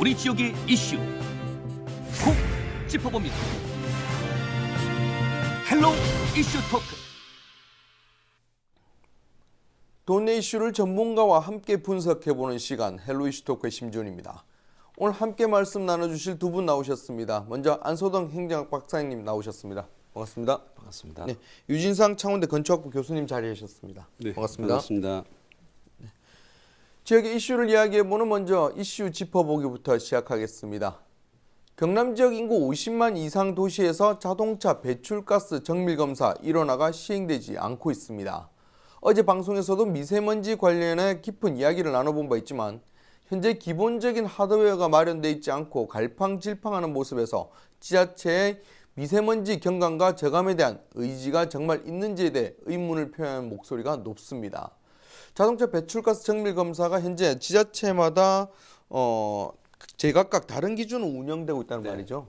우리 지역의 이슈 콕 짚어봅니다. 헬로 이슈 토크. 도내 이슈를 전문가와 함께 분석해보는 시간, 헬로 이슈 토크의 심지훈입니다. 오늘 함께 말씀 나눠주실 두 분 나오셨습니다. 먼저 안소동 행정학 박사님 나오셨습니다. 반갑습니다. 반갑습니다. 네, 유진상 창원대 건축학부 교수님 자리하셨습니다. 네, 반갑습니다. 반갑습니다. 네. 지역의 이슈를 이야기해보는 먼저 이슈 짚어보기부터 시작하겠습니다. 경남 지역 인구 50만 이상 도시에서 자동차 배출가스 정밀검사 1호화가 시행되지 않고 있습니다. 어제 방송에서도 미세먼지 관련해 깊은 이야기를 나눠본 바 있지만 현재 기본적인 하드웨어가 마련되어 있지 않고 갈팡질팡하는 모습에서 지자체의 미세먼지 경감과 저감에 대한 의지가 정말 있는지에 대해 의문을 표현하는 목소리가 높습니다. 자동차 배출가스 정밀검사가 현재 지자체마다 제각각 다른 기준으로 운영되고 있다는 말이죠.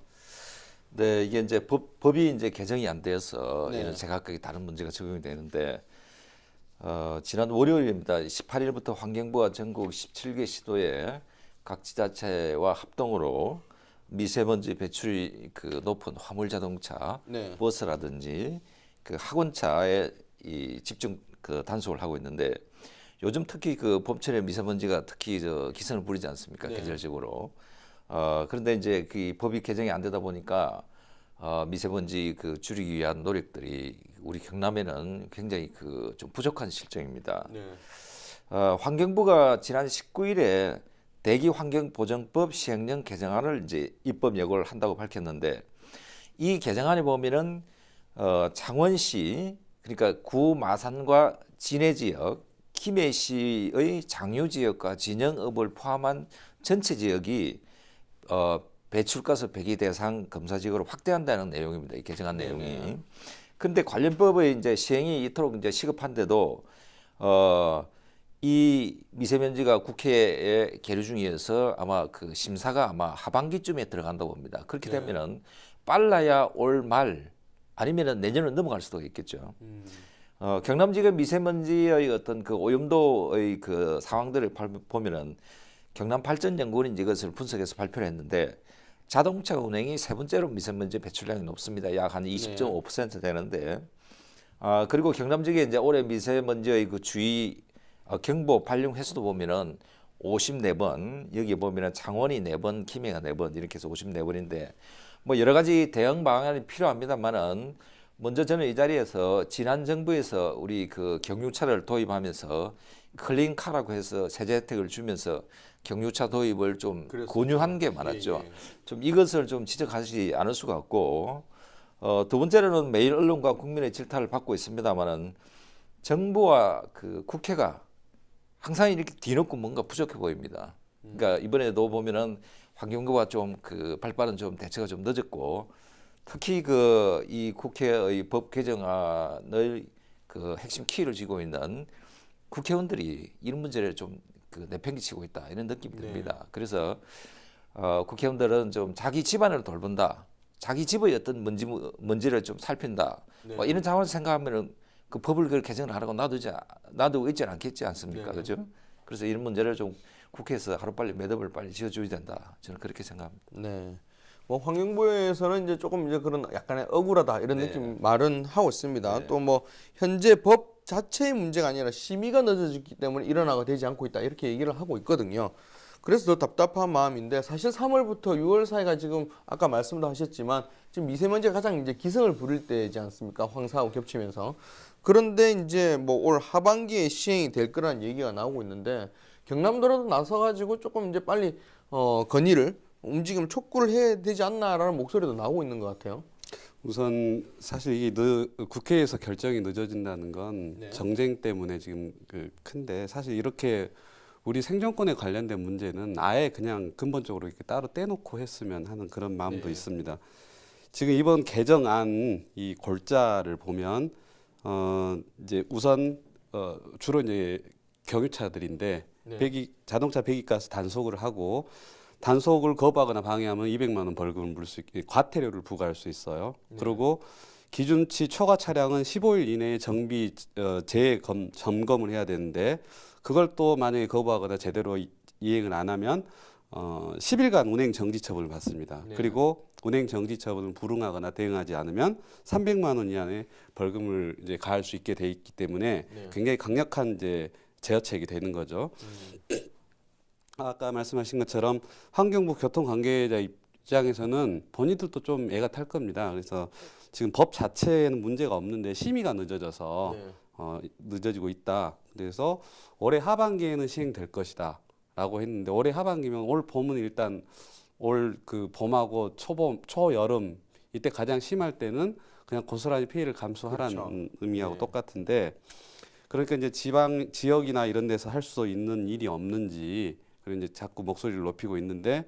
네, 이게 이제 법이 이제 개정이 안 되어서 네. 이런 제각각의 다른 문제가 적용이 되는데 지난 월요일입니다. 18일부터 환경부가 전국 17개 시도에 각 지자체와 합동으로 미세먼지 배출이 높은 화물 자동차, 네. 버스라든지 학원차에 이 집중 단속을 하고 있는데 요즘 특히 봄철에 미세먼지가 특히 기승을 부리지 않습니까? 네. 계절적으로. 그런데 이제 법이 개정이 안 되다 보니까 미세먼지 줄이기 위한 노력들이 우리 경남에는 굉장히 좀 부족한 실정입니다. 네. 환경부가 지난 19일에 대기환경보정법 시행령 개정안을 이제 입법 예고를 한다고 밝혔는데 이 개정안에 보면은 창원시 그러니까 구 마산과 진해 지역, 김해시의 장유 지역과 진영읍을 포함한 전체 지역이 배출가스 배기 대상 검사 지역으로 확대한다는 내용입니다. 이 개정안 내용이. 그런데 관련 법의 이제 시행이 이토록 이제 시급한데도 이 미세먼지가 국회에 계류 중이어서 아마 심사가 아마 하반기쯤에 들어간다고 봅니다. 그렇게 되면은 빨라야 올 말 아니면은 내년으로 넘어갈 수도 있겠죠. 경남지역 미세먼지의 어떤 오염도의 상황들을 보면은 경남발전연구원이 이것을 분석해서 발표를 했는데 자동차 운행이 세 번째로 미세먼지 배출량이 높습니다. 약 한 20.5% 되는데 그리고 경남 지역에 이제 올해 미세먼지의 주의 경보 발령 횟수도 보면은 54번, 여기 보면은 창원이 4번, 김해가 4번 이렇게 해서 54번인데 뭐 여러 가지 대응 방안이 필요합니다만은 먼저 저는 이 자리에서 지난 정부에서 우리 경유차를 도입하면서 클린카라고 해서 세제 혜택을 주면서 경유차 도입을 좀 권유한 게 많았죠. 좀 이것을 좀 지적하지 않을 수가 없고 두 번째로는 매일 언론과 국민의 질타를 받고 있습니다만은 정부와 국회가 항상 이렇게 뒤늦고 뭔가 부족해 보입니다. 그러니까 이번에도 보면은 환경부가 좀 발빠른 좀 대처가 좀 늦었고 특히 이 국회의 법 개정안의 핵심 키를 쥐고 있는 국회의원들이 이런 문제를 좀 내팽개치고 있다 이런 느낌이 듭니다. 그래서 국회의원들은 좀 자기 집안을 돌본다, 자기 집의 어떤 먼지를 좀 살핀다. 뭐 이런 상황을 생각하면은 법을 개정을 하라고 놔두고 있지 않겠지 않습니까? 그죠? 그래서 이런 문제를 좀 국회에서 하루빨리 매듭을 빨리 지어줘야 된다. 저는 그렇게 생각합니다. 네. 뭐 환경부에서는 이제 조금 이제 그런 약간의 억울하다 이런 느낌 말은 하고 있습니다. 또 뭐 현재 법 자체의 문제가 아니라 심의가 늦어졌기 때문에 일어나가 되지 않고 있다 이렇게 얘기를 하고 있거든요. 그래서 더 답답한 마음인데 사실 3월부터 6월 사이가 지금 아까 말씀도 하셨지만 지금 미세먼지가 가장 이제 기승을 부릴 때이지 않습니까? 황사하고 겹치면서. 그런데 이제 뭐 올 하반기에 시행이 될 거라는 얘기가 나오고 있는데 경남도라도 나서가지고 조금 이제 빨리 건의를 움직임 촉구를 해야 되지 않나라는 목소리도 나오고 있는 것 같아요. 우선 사실 이게 국회에서 결정이 늦어진다는 건 정쟁 때문에 지금 큰데 사실 이렇게 우리 생존권에 관련된 문제는 아예 그냥 근본적으로 이렇게 따로 떼놓고 했으면 하는 그런 마음도 있습니다. 지금 이번 개정안 이 골자를 보면 이제 우선 주로 이제 경유차들인데 자동차 배기가스 단속을 하고 단속을 거부하거나 방해하면 200만 원 벌금을 물을 수 있게 과태료를 부과할 수 있어요. 그리고 기준치 초과 차량은 15일 이내에 정비 점검을 해야 되는데 그걸 또 만약에 거부하거나 제대로 이행을 안 하면 10일간 운행 정지 처분을 받습니다. 그리고 운행 정지 처분을 불응하거나 대응하지 않으면 300만 원 이하의 벌금을 이제 가할 수 있게 돼 있기 때문에 굉장히 강력한 이제 제어책이 되는 거죠. 아까 말씀하신 것처럼 환경부 교통 관계자 입장에서는 본인들도 좀 애가 탈 겁니다. 그래서 지금 법 자체에는 문제가 없는데 심의가 늦어져서 늦어지고 있다. 그래서 올해 하반기에는 시행될 것이다라고 했는데 올해 하반기면 올 봄은 일단 올 그 봄하고 초여름 이때 가장 심할 때는 그냥 고스란히 피해를 감수하라는 그렇죠. 의미하고 똑같은데 그러니까 이제 지역이나 이런 데서 할 수 있는 일이 없는지 그리고 이제 자꾸 목소리를 높이고 있는데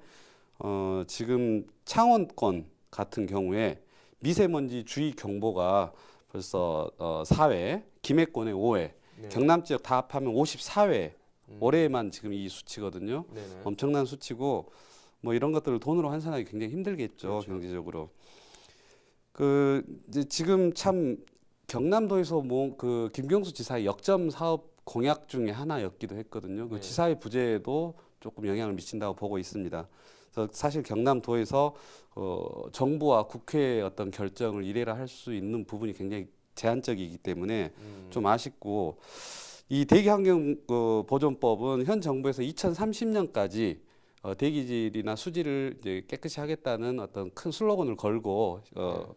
지금 창원권 같은 경우에 미세먼지 주의 경보가 벌써 4회, 김해권에 5회, 경남 지역 다 합하면 54회 올해만 지금 이 수치거든요. 엄청난 수치고 뭐 이런 것들을 돈으로 환산하기 굉장히 힘들겠죠. 그렇죠. 경제적으로. 그 이제 지금 참 경남도에서 뭐 그 김경수 지사의 역점 사업 공약 중에 하나였기도 했거든요. 그 지사의 부재에도 조금 영향을 미친다고 보고 있습니다. 그래서 사실 경남도에서 정부와 국회의 어떤 결정을 이래라 할 수 있는 부분이 굉장히 제한적이기 때문에 좀 아쉽고 이 대기환경 보존법은 현 정부에서 2030년까지 대기질이나 수질을 이제 깨끗이 하겠다는 어떤 큰 슬로건을 걸고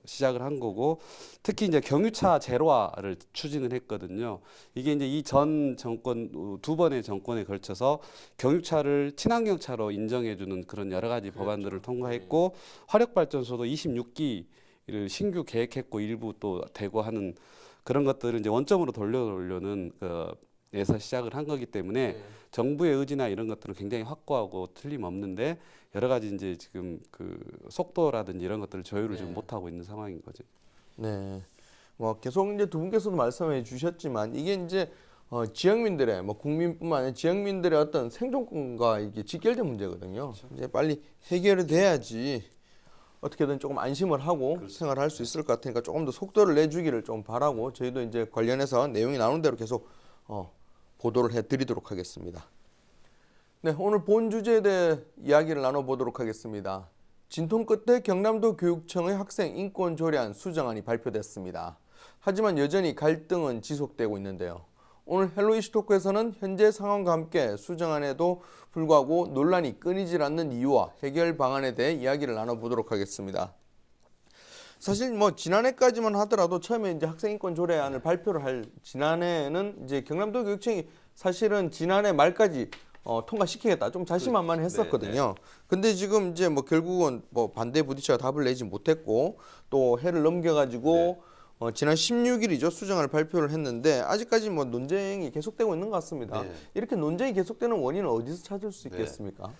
시작을 한 거고 특히 이제 경유차 제로화를 추진을 했거든요. 이게 이제 이 전 정권 두 번의 정권에 걸쳐서 경유차를 친환경차로 인정해주는 그런 여러 가지 법안들을 통과했고 화력발전소도 26기를 신규 계획했고 일부 또 대거하는 그런 것들을 이제 원점으로 돌려놓으려는 에서 시작을 한 거기 때문에 정부의 의지나 이런 것들은 굉장히 확고하고 틀림없는데 여러 가지 이제 지금 그 속도라든지 이런 것들을 조율을 지금 못 하고 있는 상황인 거죠. 네. 뭐 계속 이제 두 분께서도 말씀해 주셨지만 이게 이제 지역민들의 뭐 국민뿐만 아니라 지역민들의 어떤 생존권과 이게 직결된 문제거든요. 그렇죠. 이제 빨리 해결이 돼야지 어떻게든 조금 안심을 하고 그렇죠. 생활할 수 있을 것 같으니까 조금 더 속도를 내주기를 좀 바라고 저희도 이제 관련해서 내용이 나오는 대로 계속 보도를 해드리도록 하겠습니다. 네, 오늘 본 주제에 대해 이야기를 나눠보도록 하겠습니다. 진통 끝에 경남도 교육청의 학생 인권 조례안 수정안이 발표됐습니다. 하지만 여전히 갈등은 지속되고 있는데요. 오늘 헬로 이슈 토크에서는 현재 상황과 함께 수정안에도 불구하고 논란이 끊이질 않는 이유와 해결 방안에 대해 이야기를 나눠보도록 하겠습니다. 사실 뭐 지난해까지만 하더라도 처음에 이제 학생인권 조례안을 발표를 할 지난해에는 이제 경남도 교육청이 사실은 지난해 말까지 통과시키겠다 좀 자신만만했었거든요. 근데 지금 이제 뭐 결국은 뭐 반대 부딪혀 답을 내지 못했고 또 해를 넘겨가지고 지난 16일이죠 수정안을 발표를 했는데 아직까지 뭐 논쟁이 계속되고 있는 것 같습니다. 이렇게 논쟁이 계속되는 원인은 어디서 찾을 수 있겠습니까?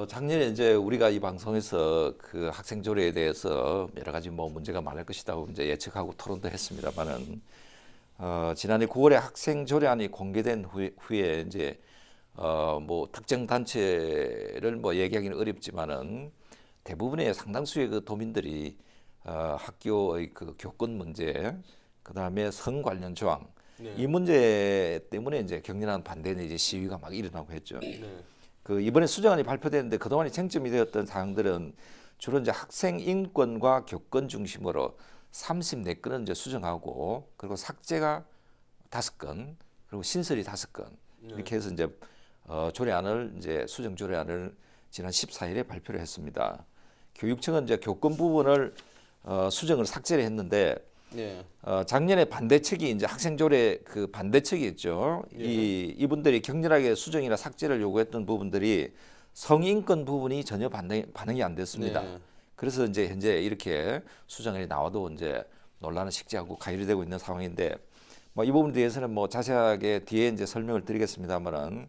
작년에 이제 우리가 이 방송에서 그 학생 조례에 대해서 여러 가지 뭐 문제가 많을 것이라고 이제 예측하고 토론도 했습니다만은 지난해 9월에 학생 조례안이 공개된 후에 이제 뭐 특정 단체를 뭐 얘기하기는 어렵지만은 대부분의 상당수의 그 도민들이 학교의 그 교권 문제, 그 다음에 성 관련 조항 이 문제 때문에 이제 격렬한 반대 내지 시위가 막 일어나고 했죠. 그 이번에 수정안이 발표됐는데 그동안에 쟁점이 되었던 사항들은 주로 이제 학생 인권과 교권 중심으로 34건은 이제 수정하고 그리고 삭제가 5건 그리고 신설이 5건 이렇게 해서 이제 조례안을 이제 수정 조례안을 지난 14일에 발표를 했습니다. 교육청은 이제 교권 부분을 수정을 삭제를 했는데 작년에 반대측이 이제 학생조례 그 반대측이 있죠. 이분들이 격렬하게 수정이나 삭제를 요구했던 부분들이 성인권 부분이 전혀 반응이 안 됐습니다. 그래서 이제 현재 이렇게 수정안이 나와도 이제 논란은 식지하고 가열이 되고 있는 상황인데 뭐 이 부분에 대해서는 뭐 자세하게 뒤에 이제 설명을 드리겠습니다만은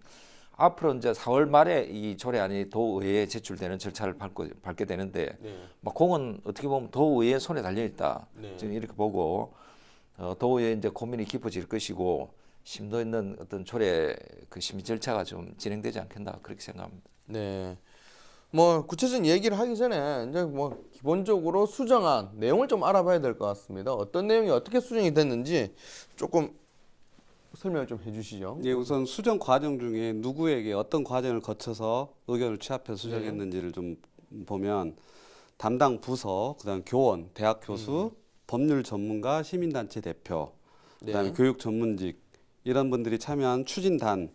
앞으로 이제 4월 말에 이 조례안이 도의회에 제출되는 절차를 밟게 되는데, 뭐 공은 어떻게 보면 도의회 손에 달려 있다. 지금 이렇게 보고 도의회 이제 고민이 깊어질 것이고 심도 있는 어떤 조례 그 심의 절차가 좀 진행되지 않겠나 그렇게 생각합니다. 네. 뭐 구체적인 얘기를 하기 전에 이제 뭐 기본적으로 수정안 내용을 좀 알아봐야 될 것 같습니다. 어떤 내용이 어떻게 수정이 됐는지 조금 설명을 좀 해주시죠. 예, 우선 수정 과정 중에 누구에게 어떤 과정을 거쳐서 의견을 취합해서 수정했는지를 좀 보면 담당 부서, 그다음 교원, 대학 교수, 법률 전문가, 시민단체 대표, 그다음에 교육 전문직 이런 분들이 참여한 추진단이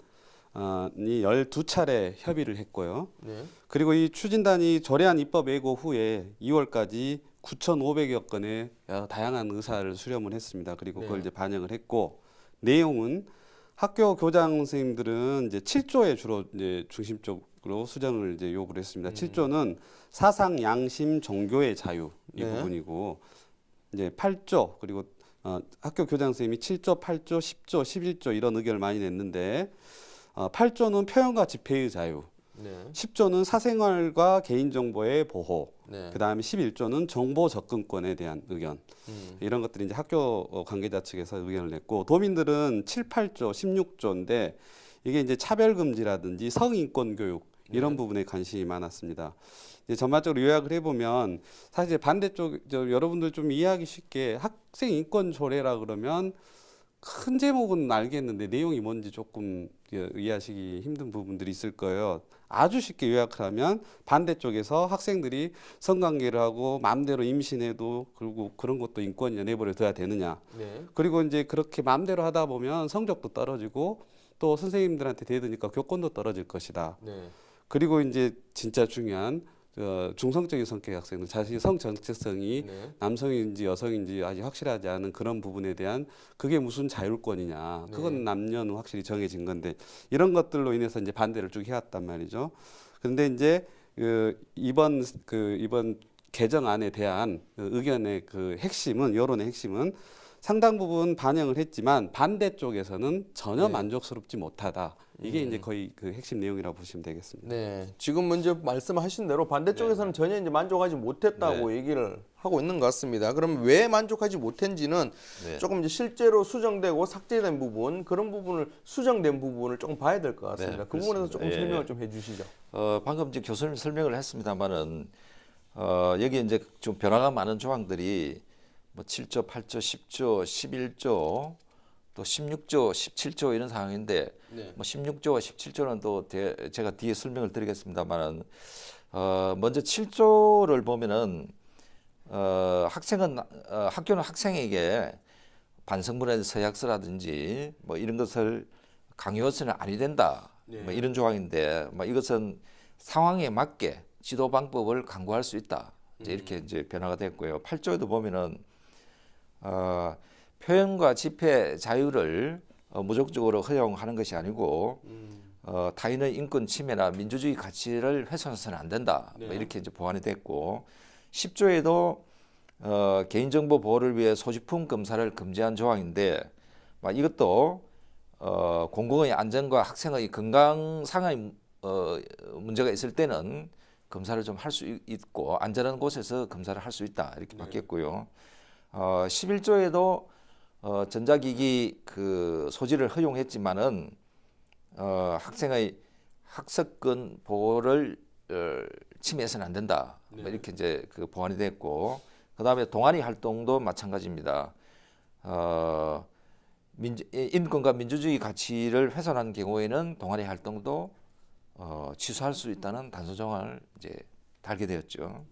12차례 협의를 했고요. 그리고 이 추진단이 조례안 입법 예고 후에 2월까지 9,500여 건의 다양한 의사를 수렴을 했습니다. 그리고 그걸 이제 반영을 했고 내용은 학교 교장 선생님들은 이제 7조에 주로 이제 중심적으로 수정을 이제 요구를 했습니다. 7조는 사상, 양심, 종교의 자유 이 부분이고 이제 8조 그리고 학교 교장 선생님이 7조, 8조, 10조, 11조 이런 의견을 많이 냈는데 8조는 표현과 집회의 자유, 10조는 사생활과 개인정보의 보호, 그다음에 11조는 정보 접근권에 대한 의견 이런 것들이 이제 학교 관계자 측에서 의견을 냈고 도민들은 7, 8조, 16조인데 이게 이제 차별금지라든지 성인권 교육 이런 부분에 관심이 많았습니다. 이제 전반적으로 요약을 해보면 사실 반대쪽 여러분들 좀 이해하기 쉽게 학생 인권 조례라 그러면 큰 제목은 알겠는데 내용이 뭔지 조금 이해하시기 힘든 부분들이 있을 거예요. 아주 쉽게 요약을 하면 반대쪽에서 학생들이 성관계를 하고 마음대로 임신해도 그리고 그런 것도 인권이냐 내버려 둬야 되느냐. 그리고 이제 그렇게 마음대로 하다 보면 성적도 떨어지고 또 선생님들한테 대드니까 교권도 떨어질 것이다. 그리고 이제 진짜 중요한 중성적인 성격의 학생들 자신의 성 정체성이 남성인지 여성인지 아직 확실하지 않은 그런 부분에 대한 그게 무슨 자율권이냐 그건 남녀는 확실히 정해진 건데 이런 것들로 인해서 이제 반대를 쭉 해왔단 말이죠. 그런데 이제 이번 개정안에 대한 의견의 그 핵심은 여론의 핵심은 상당 부분 반영을 했지만 반대쪽에서는 전혀 만족스럽지 못하다. 이게 이제 거의 그 핵심 내용이라고 보시면 되겠습니다. 네, 지금 먼저 말씀하신 대로 반대쪽에서는 전혀 이제 만족하지 못했다고 얘기를 하고 있는 것 같습니다. 그럼 왜 만족하지 못했는지는 조금 이제 실제로 수정되고 삭제된 부분 그런 부분을 수정된 부분을 조금 봐야 될 것 같습니다. 그 부분에서 조금 설명을 좀 해주시죠. 방금 이제 교수님 설명을 했습니다만은 여기 이제 좀 변화가 많은 조항들이 뭐 7조, 8조, 10조, 11조, 또 16조, 17조 이런 상황인데 뭐 16조와 17조는 또 제가 뒤에 설명을 드리겠습니다만은 먼저 7조를 보면은 학교는 학생에게 반성문의 서약서라든지 뭐 이런 것을 강요해서는 아니 된다. 뭐 이런 조항인데 뭐 이것은 상황에 맞게 지도 방법을 강구할 수 있다. 이제 이렇게 이제 변화가 됐고요. 8조에도 보면은 표현과 집회 자유를 무조건적으로 허용하는 것이 아니고 타인의 인권 침해나 민주주의 가치를 훼손해서는 안 된다. 뭐 이렇게 이제 보완이 됐고 10조에도 개인정보 보호를 위해 소지품 검사를 금지한 조항인데 이것도 공공의 안전과 학생의 건강 상의 문제가 있을 때는 검사를 좀 할 수 있고 안전한 곳에서 검사를 할 수 있다 이렇게 바뀌었고요. 11조에도 전자기기 그 소지를 허용했지만은 학생의 학습권 보호를 침해해서는 안 된다. 뭐 이렇게 이제 그 보완이 됐고 그다음에 동아리 활동도 마찬가지입니다. 인권과 민주주의 가치를 훼손한 경우에는 동아리 활동도 취소할 수 있다는 단서 조항을 이제 달게 되었죠.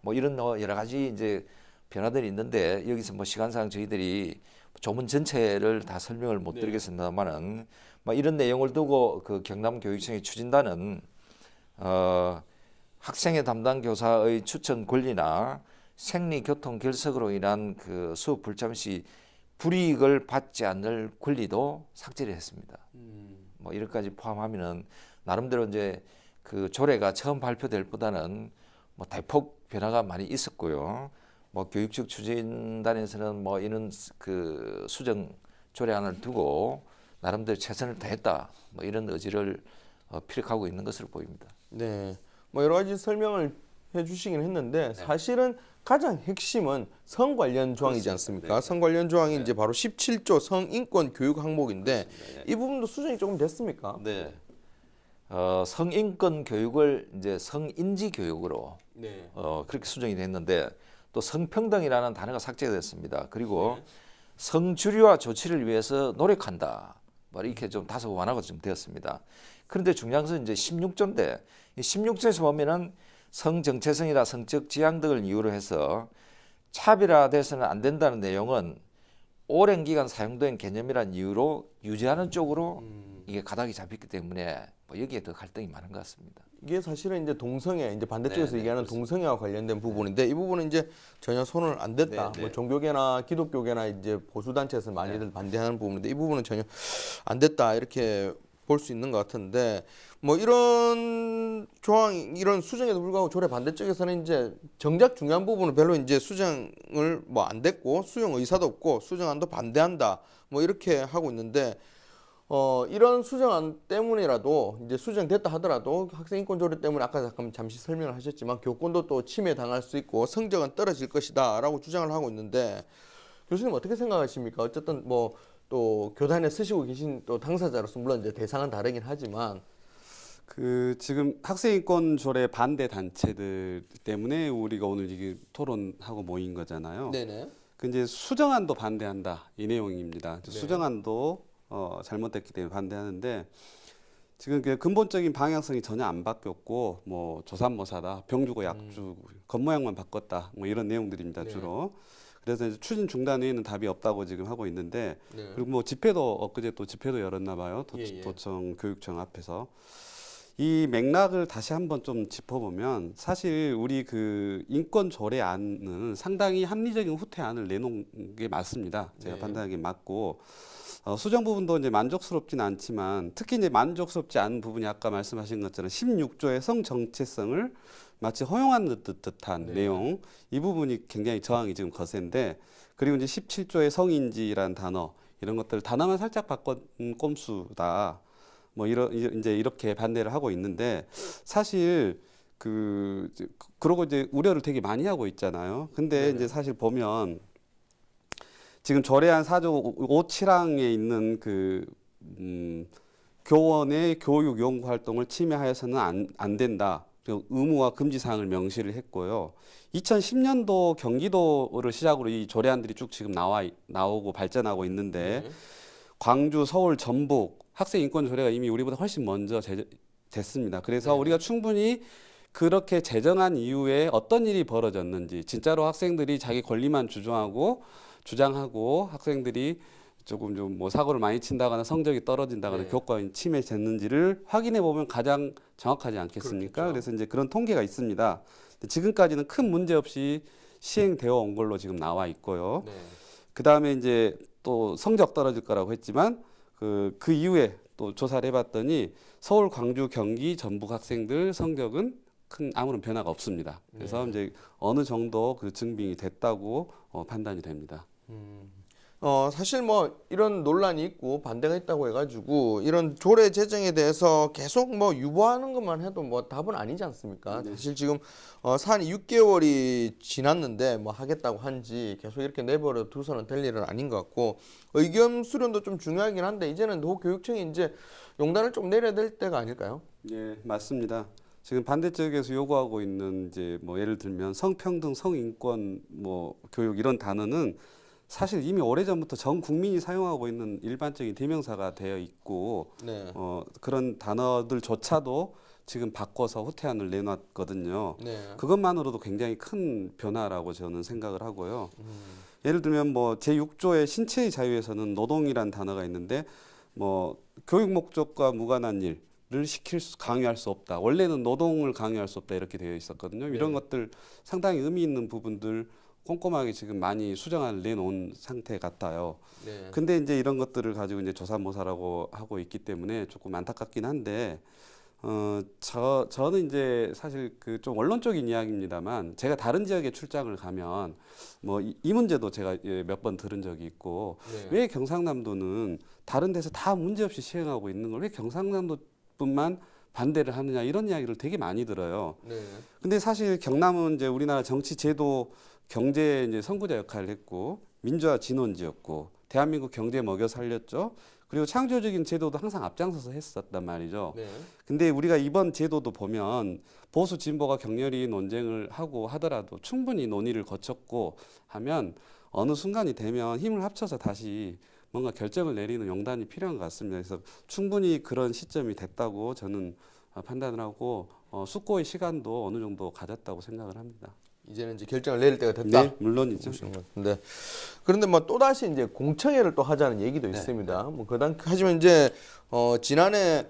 뭐 이런 여러 가지 이제 변화들이 있는데 여기서 뭐 시간상 저희들이 조문 전체를 다 설명을 못 드리겠습니다만은 뭐 이런 내용을 두고 그 경남교육청의 추진단은 학생의 담당 교사의 추천 권리나 생리 교통 결석으로 인한 그 수업 불참 시 불이익을 받지 않을 권리도 삭제를 했습니다. 뭐 이런까지 포함하면은 나름대로 이제 그 조례가 처음 발표될 보다는 뭐 대폭 변화가 많이 있었고요. 뭐 교육청 추진단에서는 뭐 이런 그 수정 조례안을 두고 나름대로 최선을 다했다. 뭐 이런 의지를 피력하고 있는 것으로 보입니다. 네, 뭐 여러 가지 설명을 해주시긴 했는데 사실은 가장 핵심은 성 관련 조항이지 않습니까? 성 관련 조항이 이제 바로 17조 성인권 교육 항목인데 이 부분도 수정이 조금 됐습니까? 네. 성인권 교육을 이제 성인지 교육으로 그렇게 수정이 됐는데 또 성평등이라는 단어가 삭제됐습니다. 그리고 성주류와 조치를 위해서 노력한다. 뭐 이렇게 좀 다소 완화가 좀 되었습니다. 그런데 중요한 것은 이제 16조인데 이 16조에서 보면은 성정체성이나 성적 지향 등을 이유로 해서 차별화돼서는 안 된다는 내용은 오랜 기간 사용된 개념이란 이유로 유지하는 쪽으로 이게 가닥이 잡혔기 때문에 뭐 여기에 더 갈등이 많은 것 같습니다. 이게 사실은 이제 동성애 이제 반대쪽에서 네, 얘기하는 동성애와 관련된 부분인데 이 부분은 이제 전혀 손을 안 댔다. 네, 네. 뭐 종교계나 기독교계나 이제 보수 단체에서 많이들 반대하는 부분인데 이 부분은 전혀 안 됐다 이렇게 볼 수 있는 것 같은데 뭐 이런 조항 이런 수정에도 불구하고 조례 반대쪽에서는 이제 정작 중요한 부분은 별로 이제 수정을 뭐 안 됐고 수용 의사도 없고 수정안도 반대한다 뭐 이렇게 하고 있는데. 이런 수정안 때문이라도 이제 수정됐다 하더라도 학생 인권 조례 때문에 아까 잠시 설명을 하셨지만 교권도 또 침해당할 수 있고 성적은 떨어질 것이다라고 주장을 하고 있는데 교수님 어떻게 생각하십니까? 어쨌든 뭐 또 교단에 쓰시고 계신 또 당사자로서 물론 이제 대상은 다르긴 하지만 그 지금 학생인권 조례 반대 단체들 때문에 우리가 오늘 이게 토론하고 모인 거잖아요. 네네. 그 이제 수정안도 반대한다 이 내용입니다. 네. 수정안도 잘못됐기 때문에 반대하는데 지금 그 근본적인 방향성이 전혀 안 바뀌었고 뭐 조삼모사다, 병주고 약주, 겉모양만 바꿨다 뭐 이런 내용들입니다 네. 주로. 그래서 이제 추진 중단 외에는 답이 없다고 지금 하고 있는데 네. 그리고 뭐 집회도 엊그제 또 집회도 열었나 봐요 예. 도청 교육청 앞에서. 이 맥락을 다시 한번 좀 짚어보면 사실 우리 그 인권 조례안은 상당히 합리적인 후퇴안을 내놓은 게 맞습니다. 제가 네. 판단하기에 맞고 수정 부분도 이제 만족스럽지는 않지만 특히 이제 만족스럽지 않은 부분이 아까 말씀하신 것처럼 16조의 성 정체성을 마치 허용한 듯한 네. 내용 이 부분이 굉장히 저항이 지금 거센데 그리고 이제 17조의 성인지라는 단어 이런 것들 단어만 살짝 바꾼 꼼수다. 뭐 이제 이렇게 반대를 하고 있는데 사실 그러고 이제 우려를 되게 많이 하고 있잖아요. 근데 네네. 이제 사실 보면 지금 조례안 4조 5칠항에 있는 교원의 교육 연구 활동을 침해하여서는 안 된다. 그리고 의무와 금지 사항을 명시를 했고요. 2010년도 경기도를 시작으로 이 조례안들이 쭉 지금 나오고 발전하고 있는데 네. 광주, 서울, 전북 학생 인권 조례가 이미 우리보다 훨씬 먼저 됐습니다. 그래서 네. 우리가 충분히 그렇게 제정한 이후에 어떤 일이 벌어졌는지 진짜로 학생들이 자기 권리만 주장하고 학생들이 조금 좀 뭐 사고를 많이 친다거나 성적이 떨어진다거나 네. 교과가 침해됐는지를 확인해 보면 가장 정확하지 않겠습니까? 그렇겠죠. 그래서 이제 그런 통계가 있습니다. 지금까지는 큰 문제 없이 시행되어 온 걸로 지금 나와 있고요. 네. 그 다음에 이제 또 성적 떨어질 거라고 했지만 그 이후에 또 조사를 해봤더니 서울, 광주, 경기, 전북 학생들 성적은 큰 아무런 변화가 없습니다. 그래서 네. 이제 어느 정도 그 증빙이 됐다고 판단이 됩니다. 사실 뭐 이런 논란이 있고 반대가 있다고 해가지고 이런 조례 제정에 대해서 계속 뭐 유보하는 것만 해도 뭐 답은 아니지 않습니까? 사실 지금 사안이 6개월이 지났는데 뭐 하겠다고 한지 계속 이렇게 내버려 두서는 될 일은 아닌 것 같고 의견 수렴도 좀 중요하긴 한데 이제는 교육청이 이제 용단을 좀 내려야 될 때가 아닐까요? 예, 맞습니다. 지금 반대쪽에서 요구하고 있는 이제 뭐 예를 들면 성평등, 성인권, 뭐 교육 이런 단어는 사실 이미 오래전부터 전 국민이 사용하고 있는 일반적인 대명사가 되어 있고 네. 그런 단어들조차도 지금 바꿔서 후퇴안을 내놨거든요. 네. 그것만으로도 굉장히 큰 변화라고 저는 생각을 하고요. 예를 들면 뭐 제6조의 신체의 자유에서는 노동이란 단어가 있는데 뭐 교육 목적과 무관한 일을 강요할 수 없다. 원래는 노동을 강요할 수 없다 이렇게 되어 있었거든요. 이런 것들 상당히 의미 있는 부분들 꼼꼼하게 지금 많이 수정안을 내놓은 상태 같아요. 네. 근데 이제 이런 것들을 가지고 이제 조사모사라고 하고 있기 때문에 조금 안타깝긴 한데, 저는 이제 사실 그 좀 원론적인 이야기입니다만, 제가 다른 지역에 출장을 가면 뭐 이 문제도 제가 몇 번 들은 적이 있고, 네. 왜 경상남도는 다른 데서 다 문제없이 시행하고 있는 걸 왜 경상남도뿐만 반대를 하느냐 이런 이야기를 되게 많이 들어요. 네. 근데 사실 경남은 이제 우리나라 정치 제도 경제 이제 선구자 역할을 했고 민주화 진원지였고 대한민국 경제 먹여 살렸죠. 그리고 창조적인 제도도 항상 앞장서서 했었단 말이죠. 네. 근데 우리가 이번 제도도 보면 보수 진보가 격렬히 논쟁을 하고 하더라도 충분히 논의를 거쳤고 하면 어느 순간이 되면 힘을 합쳐서 다시 뭔가 결정을 내리는 용단이 필요한 것 같습니다. 그래서 충분히 그런 시점이 됐다고 저는 판단을 하고 숙고의 시간도 어느 정도 가졌다고 생각을 합니다. 이제는 이제 결정을 내릴 때가 됐다. 네, 물론이죠. 네. 그런데 뭐 또 다시 이제 공청회를 또 하자는 얘기도 있습니다. 뭐 하지만 이제 지난해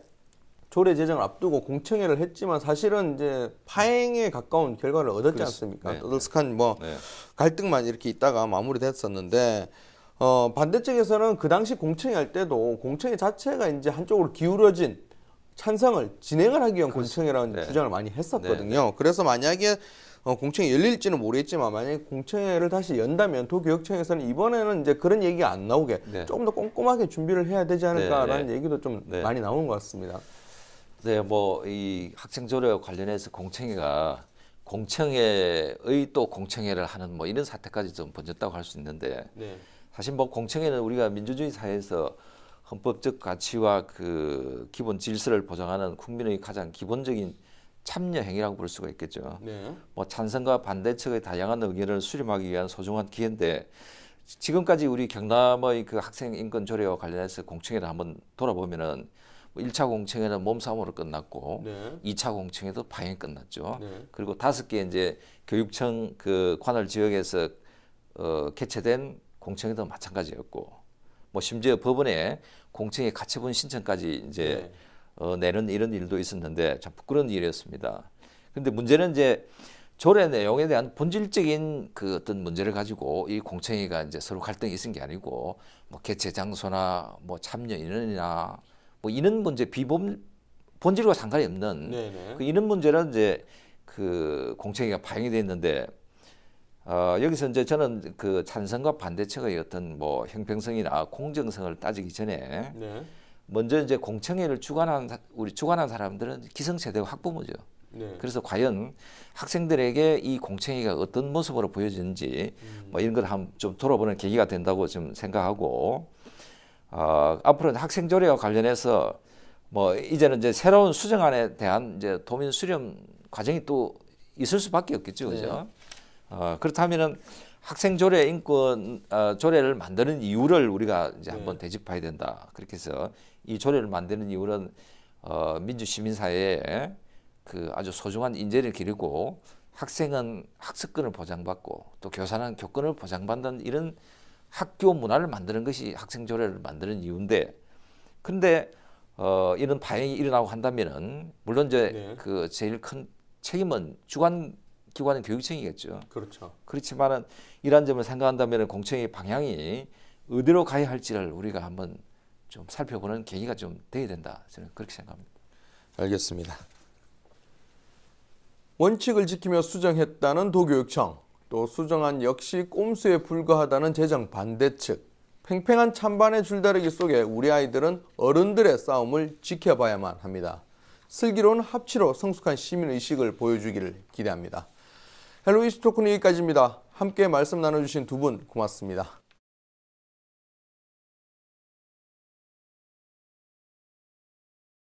조례 제정을 앞두고 공청회를 했지만 사실은 이제 파행에 가까운 결과를 얻었지 않습니까? 네. 떠들썩한 뭐 네. 갈등만 이렇게 있다가 마무리됐었는데 반대쪽에서는 그 당시 공청회 할 때도 공청회 자체가 이제 한쪽으로 기울어진 찬성을 진행을 하기 위한 공청회라는 네. 주장을 많이 했었거든요. 그래서 만약에 공청회 열릴지는 모르겠지만 만약에 공청회를 다시 연다면 도교육청에서는 이번에는 이제 그런 얘기가 안 나오게 네. 조금 더 꼼꼼하게 준비를 해야 되지 않을까라는 네. 얘기도 좀 네. 많이 나오는 것 같습니다. 네, 뭐 이 학생 조례와 관련해서 공청회가 공청회의 또 공청회를 하는 뭐 이런 사태까지 좀 번졌다고 할 수 있는데 네. 사실 뭐 공청회는 우리가 민주주의 사회에서 헌법적 가치와 그 기본 질서를 보장하는 국민의 가장 기본적인 참여 행위라고 볼 수가 있겠죠. 네. 뭐 찬성과 반대 측의 다양한 의견을 수렴하기 위한 소중한 기회인데 지금까지 우리 경남의 그 학생 인권 조례와 관련해서 공청회를 한번 돌아보면은 뭐 1차 공청회는 몸싸움으로 끝났고 네. 2차 공청회도 파행이 끝났죠. 네. 그리고 5개 이제 교육청 그 관할 지역에서 개최된 공청회도 마찬가지였고 뭐 심지어 법원에 공청회 가처분 신청까지 이제 내는 이런 일도 있었는데 참 부끄러운 일이었습니다. 그런데 문제는 이제 조례 내용에 대한 본질적인 그 어떤 문제를 가지고 이 공청회가 이제 서로 갈등이 있은 게 아니고 뭐 개최 장소나 뭐 참여 인원이나 뭐 이런 문제 본질과 상관이 없는 네네. 그 이런 문제는 이제 그 공청회가 파행이 됐는데 여기서 이제 저는 그 찬성과 반대측의 어떤 뭐 형평성이나 공정성을 따지기 전에 네. 먼저 이제 공청회를 주관한 사람들은 기성세대 학부모죠. 네. 그래서 과연 학생들에게 이 공청회가 어떤 모습으로 보여지는지 뭐 이런 걸 한번 좀 돌아보는 계기가 된다고 좀 생각하고 앞으로는 학생 조례와 관련해서 뭐 이제는 이제 새로운 수정안에 대한 이제 도민 수렴 과정이 또 있을 수밖에 없겠죠, 그죠? 그렇다면은 학생 조례 인권 조례를 만드는 이유를 우리가 이제 한번 되짚어야 된다. 그렇게 해서 이 조례를 만드는 이유는 민주 시민 사회에 그 아주 소중한 인재를 기르고 학생은 학습권을 보장받고 또 교사는 교권을 보장받는 이런 학교 문화를 만드는 것이 학생 조례를 만드는 이유인데, 근데 이런 파행이 일어나고 한다면은 물론 이제 그 제일 큰 책임은 주관 기관은 교육청이겠죠. 그렇죠. 그렇지만은 이러한 점을 생각한다면 공청회 방향이 어디로 가야 할지를 우리가 한번 좀 살펴보는 계기가 좀 돼야 된다. 저는 그렇게 생각합니다. 알겠습니다. 원칙을 지키며 수정했다는 도교육청, 또 수정안 역시 꼼수에 불과하다는 재정 반대측, 팽팽한 찬반의 줄다리기 속에 우리 아이들은 어른들의 싸움을 지켜봐야만 합니다. 슬기로운 합치로 성숙한 시민의식을 보여주기를 기대합니다. 헬로 이슈 토크는 여기까지입니다. 함께 말씀 나눠주신 두 분 고맙습니다.